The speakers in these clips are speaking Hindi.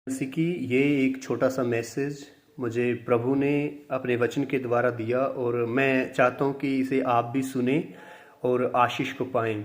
जैसे कि ये एक छोटा सा मैसेज मुझे प्रभु ने अपने वचन के द्वारा दिया और मैं चाहता हूँ कि इसे आप भी सुने और आशीष को पाएं।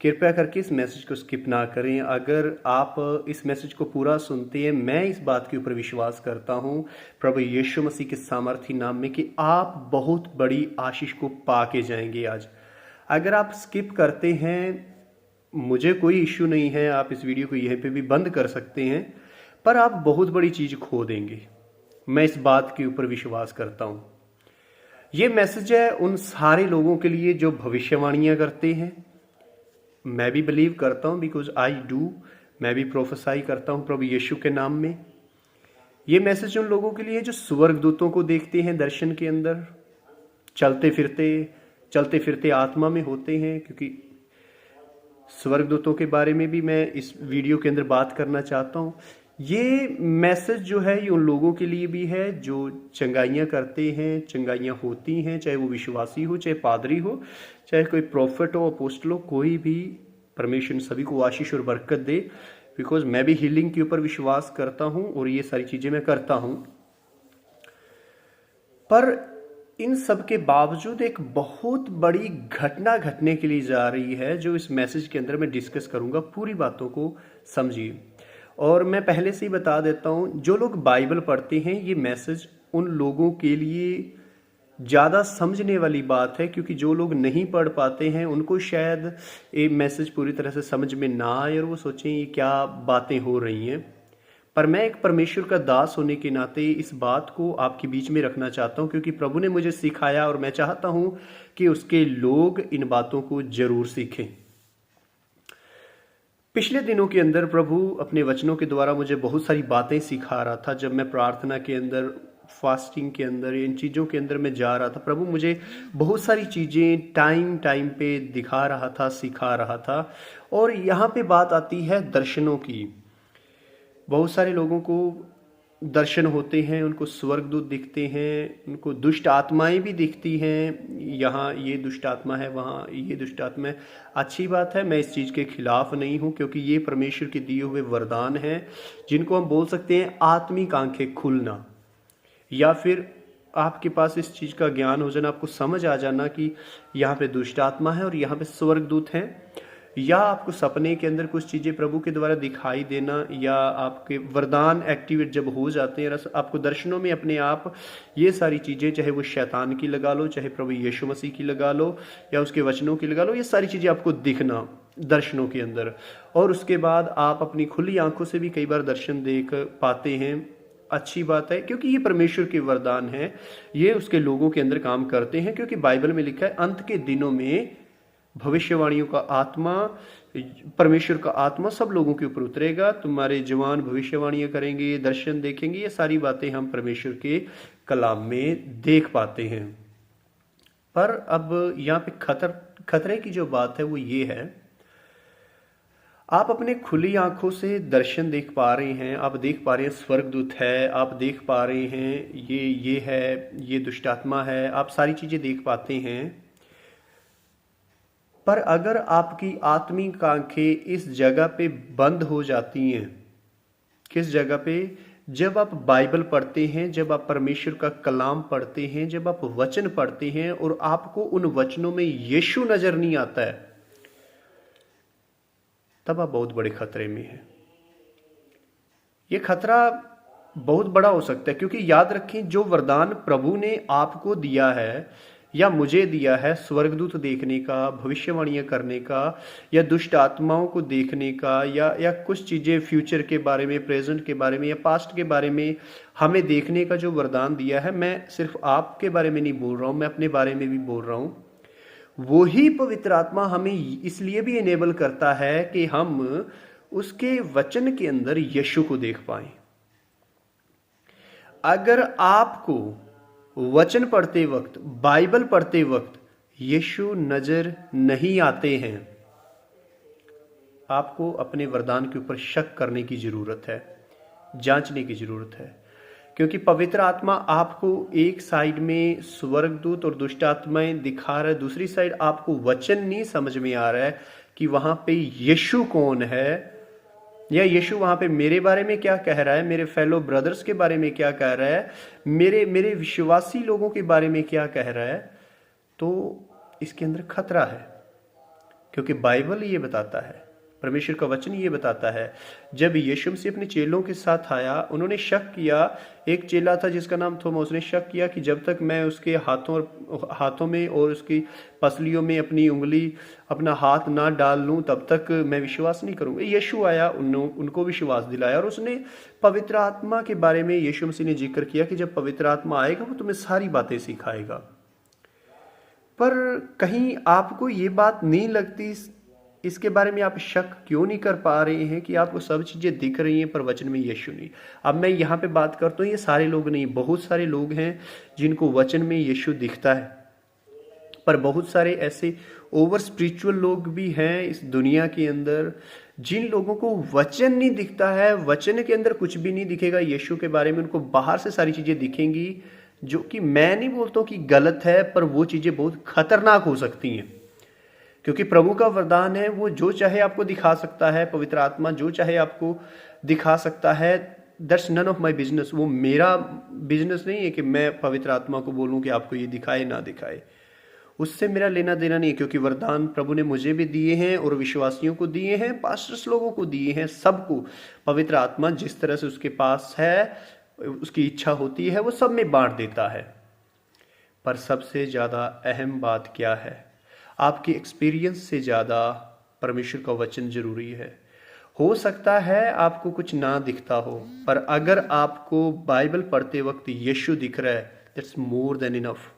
कृपया करके इस मैसेज को स्किप ना करें। अगर आप इस मैसेज को पूरा सुनते हैं, मैं इस बात के ऊपर विश्वास करता हूँ प्रभु यीशु मसीह के सामर्थी नाम में कि आप बहुत बड़ी आशीष को पा के जाएंगे आज। अगर आप स्किप करते हैं, मुझे कोई इश्यू नहीं है, आप इस वीडियो को यहीं पे भी बंद कर सकते हैं, पर आप बहुत बड़ी चीज खो देंगे। मैं इस बात के ऊपर विश्वास करता हूं। ये मैसेज है उन सारे लोगों के लिए जो भविष्यवाणियां करते हैं। मैं भी बिलीव करता हूं, बिकॉज आई डू। मैं भी प्रोफेसाई करता हूं प्रभु यीशु के नाम में। ये मैसेज उन लोगों के लिए जो स्वर्गदूतों को देखते हैं दर्शन के अंदर, चलते फिरते आत्मा में होते हैं, क्योंकि स्वर्गदूतों के बारे में भी मैं इस वीडियो के अंदर बात करना चाहता हूँ। ये मैसेज जो है ये उन लोगों के लिए भी है जो चंगाइयाँ करते हैं, चंगाइयाँ होती हैं, चाहे वो विश्वासी हो, चाहे पादरी हो, चाहे कोई प्रॉफिट हो, अपोस्टल हो, कोई भी। परमेश्वर सभी को आशीष और बरकत दे, बिकॉज मैं भी हीलिंग के ऊपर विश्वास करता हूँ और ये सारी चीज़ें मैं करता हूँ। पर इन सब के बावजूद एक बहुत बड़ी घटना घटने के लिए जा रही है, जो इस मैसेज के अंदर मैं डिस्कस करूंगा। पूरी बातों को समझिए। और मैं पहले से ही बता देता हूं, जो लोग बाइबल पढ़ते हैं, ये मैसेज उन लोगों के लिए ज़्यादा समझने वाली बात है, क्योंकि जो लोग नहीं पढ़ पाते हैं उनको शायद ये मैसेज पूरी तरह से समझ में ना आए और वो सोचें ये क्या बातें हो रही हैं। पर मैं एक परमेश्वर का दास होने के नाते इस बात को आपके बीच में रखना चाहता हूं, क्योंकि प्रभु ने मुझे सिखाया और मैं चाहता हूं कि उसके लोग इन बातों को जरूर सीखें। पिछले दिनों के अंदर प्रभु अपने वचनों के द्वारा मुझे बहुत सारी बातें सिखा रहा था। जब मैं प्रार्थना के अंदर, फास्टिंग के अंदर, इन चीज़ों के अंदर मैं जा रहा था, प्रभु मुझे बहुत सारी चीज़ें टाइम पे दिखा रहा था, सिखा रहा था। और यहाँ पे बात आती है दर्शनों की। बहुत सारे लोगों को दर्शन होते हैं, उनको स्वर्गदूत दिखते हैं, उनको दुष्ट आत्माएं भी दिखती हैं। यहाँ ये दुष्ट आत्मा है, वहाँ ये दुष्ट आत्मा है। अच्छी बात है, मैं इस चीज़ के खिलाफ नहीं हूँ, क्योंकि ये परमेश्वर के दिए हुए वरदान हैं, जिनको हम बोल सकते हैं आत्मिक आंखें खुलना, या फिर आपके पास इस चीज़ का ज्ञान हो जाना, आपको समझ आ जाना कि यहाँ पे दुष्ट आत्मा है और यहाँ पे स्वर्गदूत हैं। या आपको सपने के अंदर कुछ चीज़ें प्रभु के द्वारा दिखाई देना, या आपके वरदान एक्टिवेट जब हो जाते हैं, आपको दर्शनों में अपने आप ये सारी चीज़ें, चाहे वो शैतान की लगा लो, चाहे प्रभु यीशु मसीह की लगा लो, या उसके वचनों की लगा लो, ये सारी चीज़ें आपको दिखना दर्शनों के अंदर। और उसके बाद आप अपनी खुली आंखों से भी कई बार दर्शन देख पाते हैं। अच्छी बात है, क्योंकि ये परमेश्वर के वरदान है, ये उसके लोगों के अंदर काम करते हैं। क्योंकि बाइबल में लिखा है अंत के दिनों में भविष्यवाणियों का आत्मा, परमेश्वर का आत्मा सब लोगों के ऊपर उतरेगा। तुम्हारे जवान भविष्यवाणियां करेंगे, दर्शन देखेंगे। ये सारी बातें हम परमेश्वर के कलाम में देख पाते हैं। पर अब यहाँ पे खतरे की जो बात है वो ये है, आप अपने खुली आंखों से दर्शन देख पा रहे हैं, आप देख पा रहे हैं स्वर्गदूत है, आप देख पा रहे हैं ये है, ये दुष्ट आत्मा है, आप सारी चीजें देख पाते हैं। पर अगर आपकी आत्मिक आंखें इस जगह पे बंद हो जाती हैं, किस जगह पे? जब आप बाइबल पढ़ते हैं, जब आप परमेश्वर का कलाम पढ़ते हैं, जब आप वचन पढ़ते हैं और आपको उन वचनों में यीशु नजर नहीं आता है, तब आप बहुत बड़े खतरे में हैं। ये खतरा बहुत बड़ा हो सकता है, क्योंकि याद रखें, जो वरदान प्रभु ने आपको दिया है या मुझे दिया है, स्वर्गदूत देखने का, भविष्यवाणियां करने का, या दुष्ट आत्माओं को देखने का, या कुछ चीज़ें फ्यूचर के बारे में, प्रेजेंट के बारे में, या पास्ट के बारे में हमें देखने का जो वरदान दिया है, मैं सिर्फ आपके बारे में नहीं बोल रहा हूँ, मैं अपने बारे में भी बोल रहा हूँ। वही पवित्र आत्मा हमें इसलिए भी इनेबल करता है कि हम उसके वचन के अंदर यीशु को देख पाएं। अगर आपको वचन पढ़ते वक्त, बाइबल पढ़ते वक्त यीशु नजर नहीं आते हैं, आपको अपने वरदान के ऊपर शक करने की जरूरत है, जांचने की जरूरत है। क्योंकि पवित्र आत्मा आपको एक साइड में स्वर्गदूत और दुष्ट आत्माएं दिखा रहा है, दूसरी साइड आपको वचन नहीं समझ में आ रहा है कि वहां पे यीशु कौन है, या यीशु वहाँ पे मेरे बारे में क्या कह रहा है, मेरे फेलो ब्रदर्स के बारे में क्या कह रहा है, मेरे मेरे विश्वासी लोगों के बारे में क्या कह रहा है, तो इसके अंदर खतरा है। क्योंकि बाइबल ये बताता है, परमेश्वर का वचन ये बताता है, जब यीशु मसीह अपने चेलों के साथ आया, उन्होंने शक किया। एक चेला था जिसका नाम थोमा, उसने शक किया कि जब तक मैं उसके हाथों में और उसकी पसलियों में अपनी उंगली, अपना हाथ ना डाल लूं, तब तक मैं विश्वास नहीं करूंगा। यीशु आया, उनको विश्वास दिलाया, और उसने पवित्र आत्मा के बारे में यीशु मसीह ने जिक्र किया कि जब पवित्र आत्मा आएगा वो तुम्हें सारी बातें सिखाएगा। पर कहीं आपको ये बात नहीं लगती, इसके बारे में आप शक क्यों नहीं कर पा रहे हैं कि आपको सब चीज़ें दिख रही हैं पर वचन में यीशु नहीं। अब मैं यहाँ पे बात करता हूँ, ये सारे लोग नहीं, बहुत सारे लोग हैं जिनको वचन में यीशु दिखता है, पर बहुत सारे ऐसे ओवर स्पिरिचुअल लोग भी हैं इस दुनिया के अंदर जिन लोगों को वचन नहीं दिखता है, वचन के अंदर कुछ भी नहीं दिखेगा यीशु के बारे में। उनको बाहर से सारी चीज़ें दिखेंगी, जो कि मैं नहीं बोलता हूँ कि गलत है, पर वो चीज़ें बहुत खतरनाक हो सकती हैं। क्योंकि प्रभु का वरदान है, वो जो चाहे आपको दिखा सकता है, पवित्र आत्मा जो चाहे आपको दिखा सकता है। That's none of my business. वो मेरा बिजनेस नहीं है कि मैं पवित्र आत्मा को बोलूँ कि आपको ये दिखाए ना दिखाए, उससे मेरा लेना देना नहीं है। क्योंकि वरदान प्रभु ने मुझे भी दिए हैं और विश्वासियों को दिए हैं, पास्टर्स लोगों को दिए हैं, सबको पवित्र आत्मा जिस तरह से उसके पास है, उसकी इच्छा होती है, वो सब में बांट देता है। पर सबसे ज़्यादा अहम बात क्या है, आपके एक्सपीरियंस से ज़्यादा परमेश्वर का वचन जरूरी है। हो सकता है आपको कुछ ना दिखता हो, पर अगर आपको बाइबल पढ़ते वक्त यीशु दिख रहा है, दैट्स मोर देन इनफ।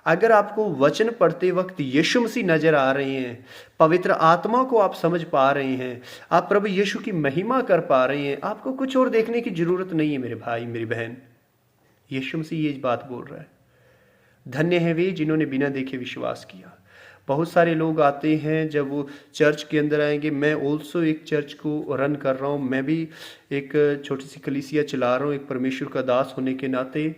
अगर आपको वचन पढ़ते वक्त यीशु मसीह नजर आ रहे हैं, पवित्र आत्मा को आप समझ पा रहे हैं, आप प्रभु यीशु की महिमा कर पा रहे हैं, आपको कुछ और देखने की जरूरत नहीं है मेरे भाई मेरी बहन। यीशु मसीह ये बात बोल रहा है। धन्य है वे जिन्होंने बिना देखे विश्वास किया। बहुत सारे लोग आते हैं, जब वो चर्च के अंदर आएंगे, मैं ऑल्सो एक चर्च को रन कर रहा हूँ, मैं भी एक छोटी सी कलीसिया चला रहा हूँ, एक परमेश्वर का दास होने के नाते।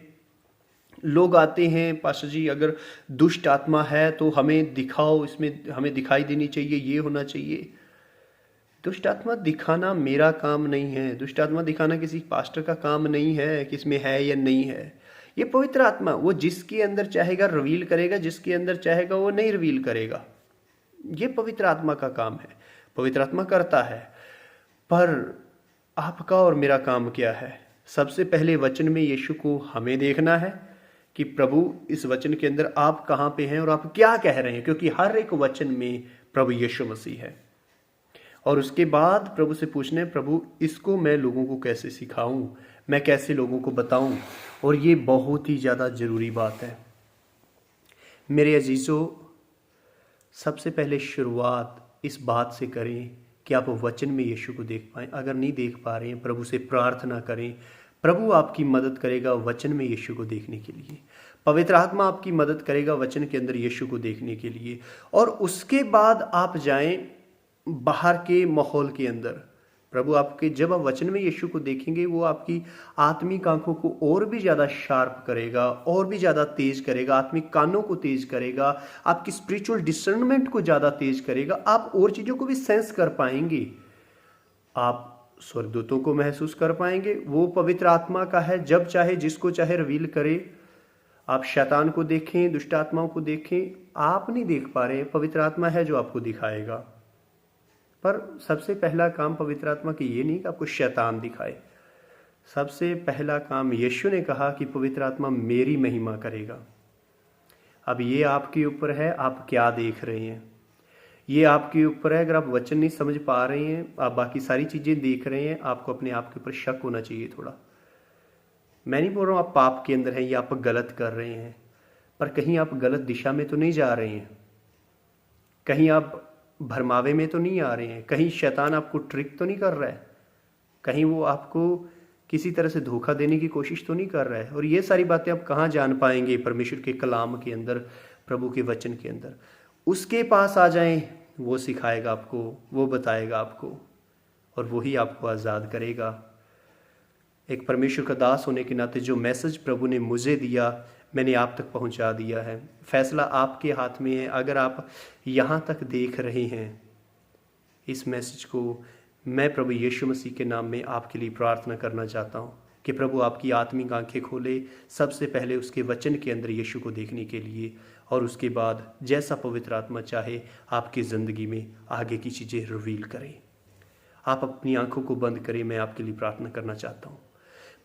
लोग आते हैं, पास्टर जी अगर दुष्ट आत्मा है तो हमें दिखाओ, इसमें हमें दिखाई देनी चाहिए, ये होना चाहिए। दुष्ट आत्मा दिखाना मेरा काम नहीं है, दुष्ट आत्मा दिखाना किसी पास्टर का काम नहीं है कि इसमें है या नहीं है। ये पवित्र आत्मा, वो जिसके अंदर चाहेगा रिवील करेगा, जिसके अंदर चाहेगा वो नहीं रिवील करेगा। ये पवित्र आत्मा का काम है, पवित्र आत्मा करता है। पर आपका और मेरा काम क्या है? सबसे पहले वचन में यीशु को हमें देखना है कि प्रभु इस वचन के अंदर आप कहाँ पे हैं और आप क्या कह रहे हैं, क्योंकि हर एक वचन में प्रभु यीशु मसीह है। और उसके बाद प्रभु से पूछना है, प्रभु इसको मैं लोगों को कैसे सिखाऊं, मैं कैसे लोगों को बताऊं। और ये बहुत ही ज़्यादा ज़रूरी बात है मेरे अजीज़ों। सबसे पहले शुरुआत इस बात से करें कि आप वचन में यीशु को देख पाएं। अगर नहीं देख पा रहे हैं, प्रभु से प्रार्थना करें, प्रभु आपकी मदद करेगा वचन में यीशु को देखने के लिए। पवित्र आत्मा आपकी मदद करेगा वचन के अंदर यीशु को देखने के लिए। और उसके बाद आप जाएं बाहर के माहौल के अंदर। प्रभु आपके, जब आप वचन में यीशु को देखेंगे, वो आपकी आत्मिक आंखों को और भी ज़्यादा शार्प करेगा, और भी ज़्यादा तेज करेगा, आत्मिक कानों को तेज करेगा, आपकी स्पिरिचुअल डिसर्नमेंट को ज़्यादा तेज करेगा। आप और चीज़ों को भी सेंस कर पाएंगे, आप स्वर्गदूतों को महसूस कर पाएंगे। वो पवित्र आत्मा का है, जब चाहे जिसको चाहे रिवील करे। आप शैतान को देखें, दुष्ट आत्माओं को देखें, आप नहीं देख पा रहे हैं, पवित्र आत्मा है जो आपको दिखाएगा। पर सबसे पहला काम पवित्र आत्मा की ये नहीं कि आपको शैतान दिखाए। सबसे पहला काम यीशु ने कहा कि पवित्र आत्मा मेरी महिमा करेगा। अब ये आपके ऊपर है, आप क्या देख रहे हैं, ये आपके ऊपर है। अगर आप वचन नहीं समझ पा रहे हैं, आप बाकी सारी चीज़ें देख रहे हैं, आपको अपने आप के ऊपर शक होना चाहिए थोड़ा। मैं नहीं बोल रहा हूँ आप पाप के अंदर हैं या आप गलत कर रहे हैं, पर कहीं आप गलत दिशा में तो नहीं जा रहे हैं, कहीं आप भरमावे में तो नहीं आ रहे हैं, कहीं शैतान आपको ट्रिक तो नहीं कर रहा है, कहीं वो आपको किसी तरह से धोखा देने की कोशिश तो नहीं कर रहा है। और ये सारी बातें आप कहाँ जान पाएंगे? परमेश्वर के कलाम के अंदर, प्रभु के वचन के अंदर। उसके पास आ जाएं, वो सिखाएगा आपको, वो बताएगा आपको, और वही आपको आज़ाद करेगा। एक परमेश्वर का दास होने के नाते जो मैसेज प्रभु ने मुझे दिया, मैंने आप तक पहुंचा दिया है। फैसला आपके हाथ में है। अगर आप यहाँ तक देख रहे हैं, इस मैसेज को मैं प्रभु यीशु मसीह के नाम में आपके लिए प्रार्थना करना चाहता हूँ कि प्रभु आपकी आत्मिक आंखें खोले, सबसे पहले उसके वचन के अंदर यीशु को देखने के लिए, और उसके बाद जैसा पवित्र आत्मा चाहे आपकी ज़िंदगी में आगे की चीज़ें रिवील करें। आप अपनी आंखों को बंद करें, मैं आपके लिए प्रार्थना करना चाहता हूँ।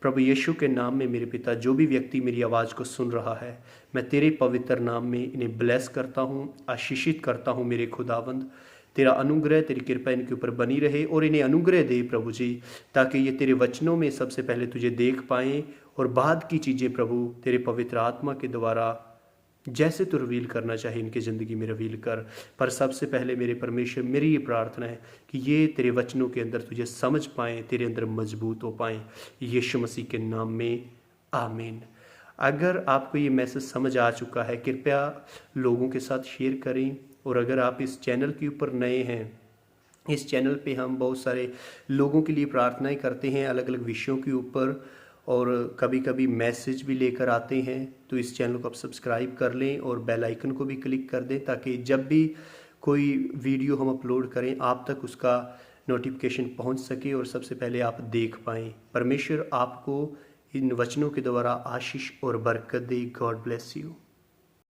प्रभु यीशु के नाम में मेरे पिता, जो भी व्यक्ति मेरी आवाज़ को सुन रहा है, मैं तेरे पवित्र नाम में इन्हें ब्लेस करता हूँ, आशीषित करता हूँ मेरे खुदावंद। तेरा अनुग्रह, तेरी कृपा इनके ऊपर बनी रहे और इन्हें अनुग्रह दे प्रभु जी, ताकि ये तेरे वचनों में सबसे पहले तुझे देख पाएँ और बाद की चीज़ें प्रभु तेरे पवित्र आत्मा के द्वारा जैसे तू रिवील करना चाहे इनकी ज़िंदगी में रिवील कर। पर सबसे पहले मेरे परमेश्वर, मेरी ये प्रार्थना है कि ये तेरे वचनों के अंदर तुझे समझ पाएँ, तेरे अंदर मजबूत हो पाएँ, यीशु मसीह के नाम में आमीन। अगर आपको ये मैसेज समझ आ चुका है, कृपया लोगों के साथ शेयर करें। और अगर आप इस चैनल के ऊपर नए हैं, इस चैनल पे हम बहुत सारे लोगों के लिए प्रार्थनाएं करते हैं अलग अलग विषयों के ऊपर, और कभी कभी मैसेज भी लेकर आते हैं। तो इस चैनल को आप सब्सक्राइब कर लें और बेल आइकन को भी क्लिक कर दें, ताकि जब भी कोई वीडियो हम अपलोड करें आप तक उसका नोटिफिकेशन पहुंच सके और सबसे पहले आप देख पाएँ। परमेश्वर आपको इन वचनों के द्वारा आशीष और बरकत दे। God bless you.